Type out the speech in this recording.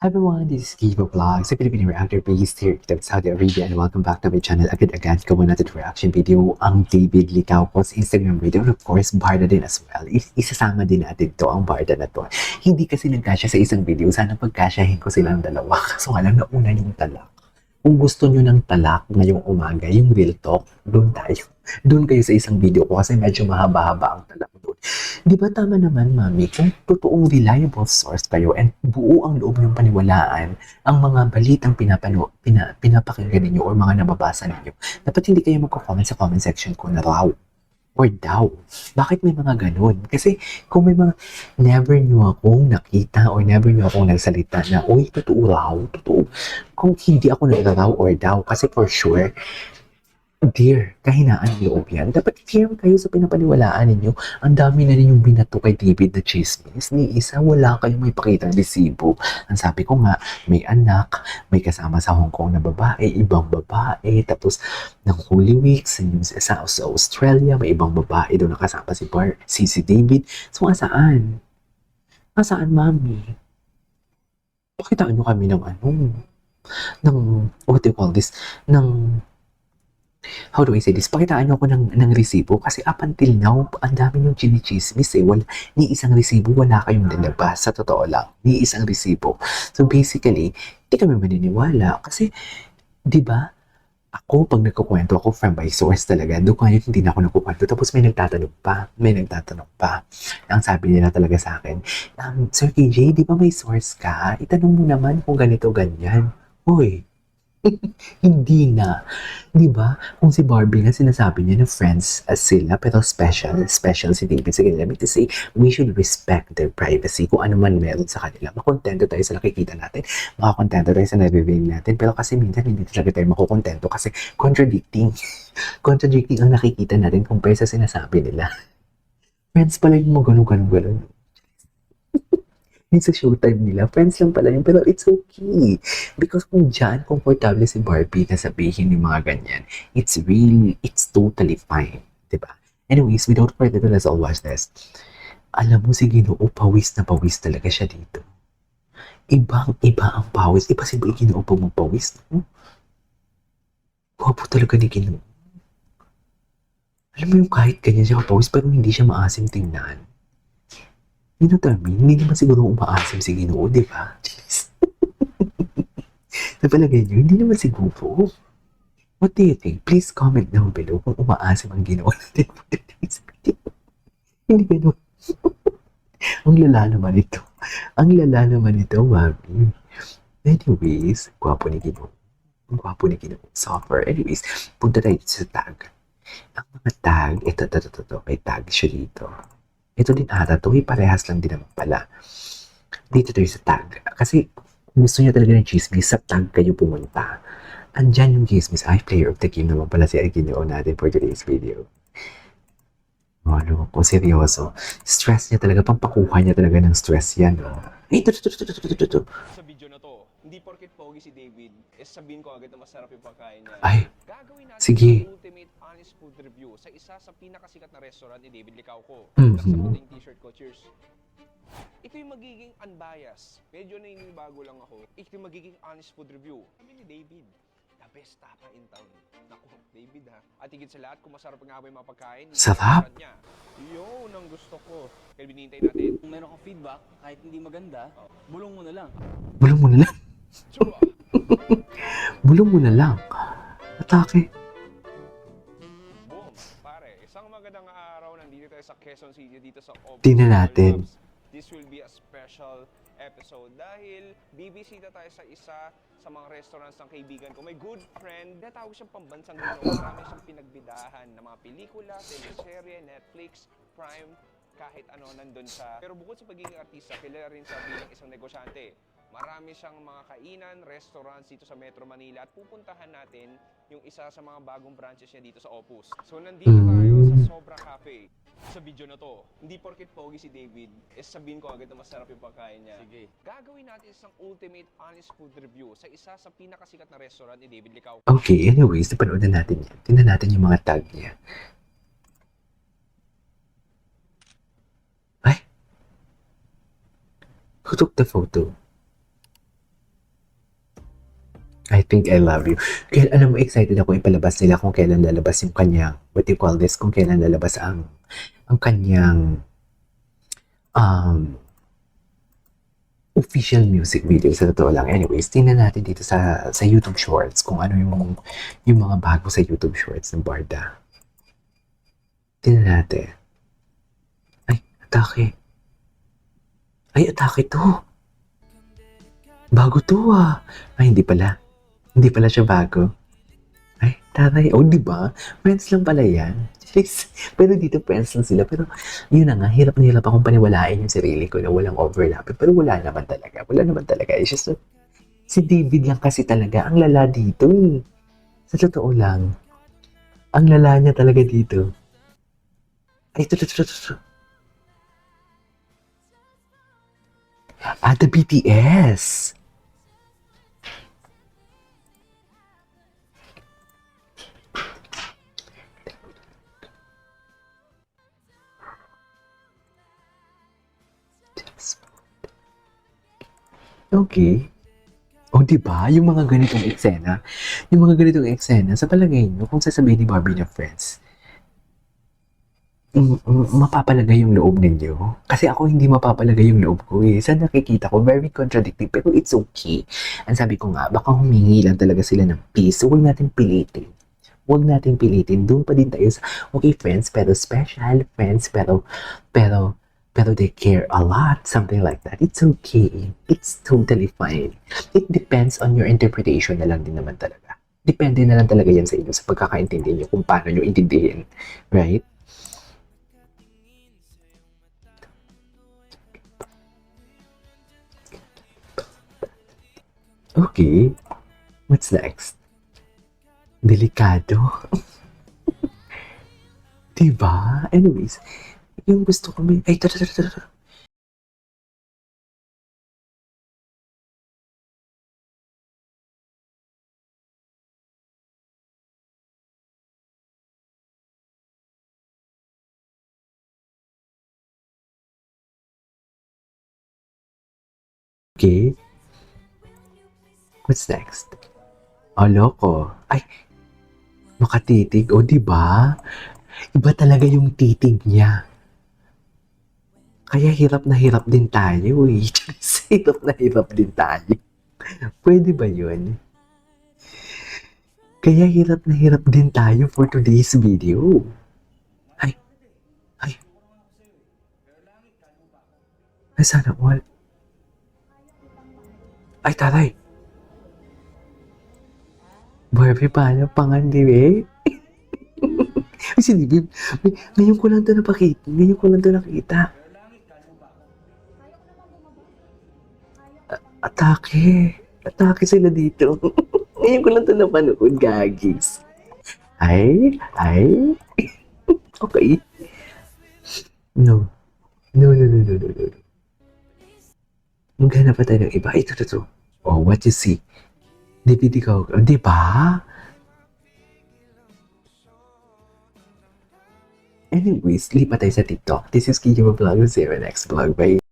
Hi everyone, this is Kiva Vlogs, a Filipino reactor based here in Saudi Arabia, and welcome back to my channel. Agad-agad gawin natin reaction video ang David Licao ko sa Instagram video, and of course, Barda din as well. Isasama din natin to ang Barda na to. Hindi kasi nagkasya sa isang video, sana pagkasyahin ko silang dalawa. So alam na una yung talak. Kung gusto nyo ng talak ngayong umaga, yung real talk, doon tayo. Doon kayo sa isang video ko kasi medyo mahaba-haba ang talak doon. Di ba tama naman, Mami, kung totoong reliable source kayo and buo ang loob ng paniwalaan ang mga balitang pinapakinggan ninyo o mga nababasa ninyo, dapat hindi kayo magko-comment sa comment section ko na raw or daw. Bakit may mga ganun? Kasi kung may mga never nyo akong nakita or never nyo akong nagsalita na, uy, totoo raw, totoo. Kung hindi ako nagraraw or daw, kasi for sure, dear, kahinaan ng loob yan. Dapat firm kayo sa pinapaniwalaan ninyo. Ang dami na ninyong binato kay David na chismis. Ni isa, wala kayong may pakitang resibo. Ang sabi ko nga, may anak, may kasama sa Hong Kong na babae, ibang babae, tapos ng Holy Week sa Australia, may ibang babae doon nakasama si David. So, asaan? Asaan, Mami? Pakitaan nyo kami ng what do you call this, ng how do I say this? Pakitaan niyo ako ng resibo kasi up until now, ang dami niyong chinichismis eh. Ni isang resibo, wala kayong nilabas. Sa totoo lang, ni isang resibo. So basically, hindi kami maniniwala kasi, di ba, ako, pag nagkukwento ako from my source talaga, doon ngayon hindi na ako nagkukwento. Tapos may nagtatanong pa. Ang sabi nila talaga sa akin, Sir KJ, di ba may source ka? Itanong mo naman kung ganito, ganyan. Uy, hindi na. Di ba? Kung si Barbie nga sinasabi niya na friends as sila, pero special si David sa kanila. Mean to say, we should respect their privacy. Kung ano man meron sa kanila. Makontento tayo sa nakikita natin. Makakontento tayo sa nare-reveal natin. Pero kasi minsan hindi talaga tayo makukontento kasi contradicting. Contradicting ang nakikita natin compare sa sinasabi nila. Friends pala yung mga ganun. Yung sa showtime nila, friends lang pala yun, pero it's okay. Because kung dyan, komportable si Barbie na sabihin yung mga ganyan, it's totally fine. Diba? Anyways, without further ado, let's all watch this. Alam mo si Ginoo, pawis na pawis talaga siya dito. Ibang-iba ang pawis. Iba si Ginoo pag magpawis. Gwapo talaga ni Ginoo. Alam mo yung kahit ganyan siya kapawis, pero hindi siya maasim tingnan. You know what I mean? Hindi naman siguro umaasim si Ginoo, di ba? Jeez. Napalagay niyo, hindi naman siguro. What do you think? Please comment down below kung umaasim ang Ginoo natin. Hindi ganun. Ang lala naman ito. Ang lala naman ito, Mami. Anyways, gwapo ni Ginoo. Ang gwapo ni Ginoo. Suffer. Anyways, punta tayo sa tag. Ang mga tag, ito, may tag siya dito. Ito din ata to, parehas lang din naman pala. Dito tayo sa tag. Kasi gusto niya talaga ng chismis, sa tag kayo pumunta. Andyan yung chismis. Ay, player of the game naman pala si Ginoo natin for today's video. Ano ko, seryoso. Stress niya talaga, pampakuha niya talaga ng stress yan. Ay, ito. Sa video na to, hindi porket pogi si David, sabihin ko agad na masarap yung pagkain niya. Ay, gagawin natin sige. ang ultimate honest food review sa isa sa pinakasikat na restaurant ni David Licao ko. Mhm. Sa puting t-shirt ko, cheers. Ito yung magiging unbiased. Medyo naninibago lang ako. Ito yung magiging honest food review. Sabi ni David, the best tapa in town. Naku, David ha. At higit sa lahat, kung masarap nga ba yung mga pagkain, Sarap. niya. Yun ang gusto ko. Kaya binintay natin. Kung meron kang feedback, kahit hindi maganda, bulong mo na lang. Bulong mo na lang. Chua! Bulong mo na lang. Atake. Boom! Pare, isang magandang araw. Nandito tayo sa Quezon City, dito sa Opus. Tingnan natin. This will be a special episode dahil bibisita tayo sa isa sa mga restaurants ng kaibigan ko. May good friend, natawag siyang pambansang ginawa. Marami siyang pinagbidahan ng mga pelikula, teleserye, Netflix, Prime, kahit ano nandun sa... Pero bukod sa pagiging artista, kilala rin siya bilang isang negosyante. Marami siyang mga kainan, restaurants dito sa Metro Manila at pupuntahan natin yung isa sa mga bagong branches niya dito sa Opus. So nandito tayo sa Sobra Cafe. Sa video na to, hindi porket pogi si David, sabihin ko agad na masarap yung pagkain niya. Sige. Gagawin natin isang ultimate honest food review sa isa sa pinakasikat na restaurant ni David Licao. Okay, anyways, napanood na natin yan. Tingnan natin yung mga tag niya. Ay! Who took the photo? I think I love you. Kaya alam mo, excited ako ipalabas nila kung kailan lalabas yung kanyang, what do you call this, kung kailan lalabas ang kanyang um, official music video sa totoo lang. Anyways, tingnan natin dito sa YouTube Shorts kung ano yung mga bago sa YouTube Shorts ng Barda. Tingnan natin. Ay, atake. Ay, atake to. Bago to ah. Ay, hindi pala. Hindi pala siya bago. Ay, taray. Oh, di ba? Friends lang pala yan. Jeez. Pero dito friends lang sila. Pero yun na nga, hirap na hirap akong paniwalain yung sarili ko na walang overlap. Pero wala naman talaga. Wala naman talaga. It's just, si David lang kasi talaga. Ang lala dito eh. Sa totoo lang. Ang lala niya talaga dito. Ay, ito. Ah, the BTS. Okay. O, di ba? Yung mga ganitong eksena, sa palagay nyo, kung sasabihin ni Barbie na friends, mapapalagay yung loob ninyo. Kasi ako hindi mapapalagay yung loob ko eh. Sa nakikita ko, very contradictory, pero it's okay. Ang sabi ko nga, baka humingi lang talaga sila ng peace. So, huwag natin pilitin. Huwag natin pilitin. Doon pa din tayo sa, okay, friends, pero special, friends, pero they care a lot, something like that. It's okay. It's totally fine. It depends on your interpretation na lang din naman talaga. Depende na lang talaga yan sa inyo, sa pagkakaintindi nyo, kung paano nyo intindihin. Right? Okay. What's next? Delikado. Diba? Anyways, yung gusto ko may... Ay, tara. Okay. What's next? Oh, loko. Ay, makatitig. O, diba? Iba talaga yung titig niya. Kaya hirap na hirap din tayo eh. Hirap na hirap din tayo. Pwede ba yun? Kaya hirap na hirap din tayo for today's video. Ay. Ay, sana all. Ay, taray. Barbie, paano pangandi eh? Kasi ngayon ko lang ito nakita. Atake sila dito. Ngayon ko lang ito napanood, gagis. Ay. Okay. No. Maghanap pa tayo ng iba. Ito. Oh, what you see? DVD ko. Oh, di ba? Anyways, lipat tayo sa TikTok. This is Kiki Vlog. See you in the next vlog. Bye.